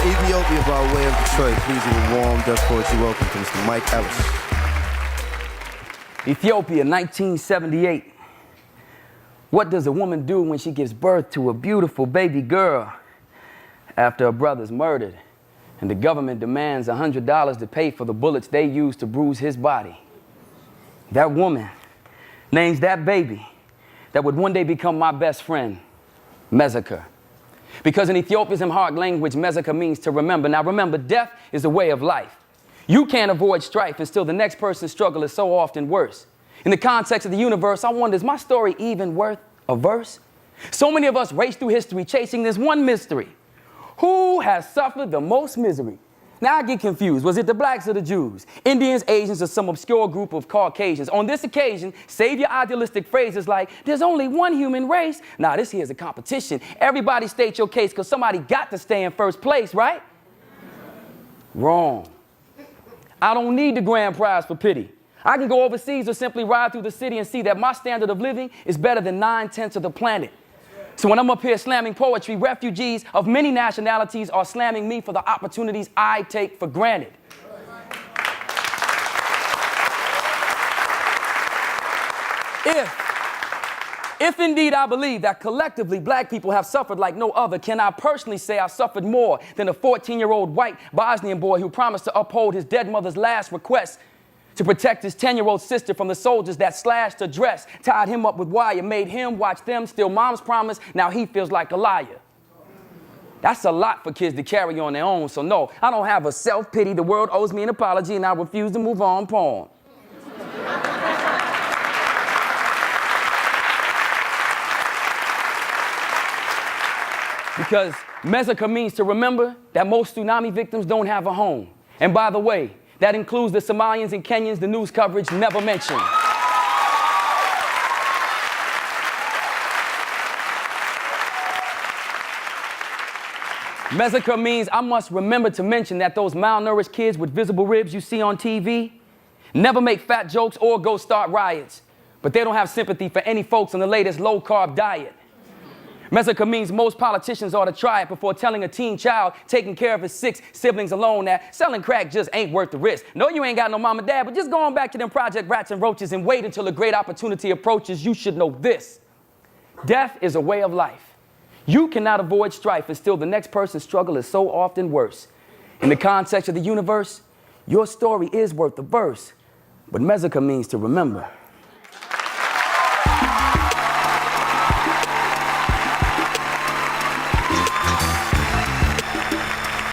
Ethiopia by way of Detroit. Please give a warm Dutch poetry welcome to Mr. Mike Ellis. Ethiopia, 1978. What does a woman do when she gives birth to a beautiful baby girl after her brother's murdered and the government demands $100 to pay for the bullets they used to bruise his body? That woman names that baby that would one day become my best friend, Mezeker. Because in Ethiopia's Amharic language, Mezeker means to remember. Now remember, death is a way of life. You can't avoid strife, and still the next person's struggle is so often worse. In the context of the universe, I wonder, is my story even worth a verse? So many of us race through history chasing this one mystery. Who has suffered the most misery? Now I get confused. Was it the blacks or the Jews? Indians, Asians, or some obscure group of Caucasians? On this occasion, save your idealistic phrases like, there's only one human race. Nah, this here's a competition. Everybody state your case because somebody got to stay in first place, right? Wrong. I don't need the grand prize for pity. I can go overseas or simply ride through the city and see that my standard of living is better than 9/10 of the planet. So when I'm up here slamming poetry, refugees of many nationalities are slamming me for the opportunities I take for granted. If indeed I believe that collectively black people have suffered like no other, can I personally say I suffered more than a 14-year-old white Bosnian boy who promised to uphold his dead mother's last request to protect his 10-year-old sister from the soldiers that slashed her dress, tied him up with wire, made him watch them steal mom's promise. Now he feels like a liar. That's a lot for kids to carry on their own. So no, I don't have a self-pity, the world owes me an apology, and I refuse to move on poem. Because Mezeker means to remember that most tsunami victims don't have a home. And by the way, that includes the Somalians and Kenyans the news coverage never mentioned. Mezeker means I must remember to mention that those malnourished kids with visible ribs you see on TV never make fat jokes or go start riots, but they don't have sympathy for any folks on the latest low-carb diet. Mezeker means most politicians ought to try it before telling a teen child taking care of his 6 siblings alone that selling crack just ain't worth the risk. No, you ain't got no mom and dad, but just go on back to them Project Rats and Roaches and wait until a great opportunity approaches. You should know this. Death is a way of life. You cannot avoid strife, and still the next person's struggle is so often worse. In the context of the universe, your story is worth a verse, but Mezeker means to remember.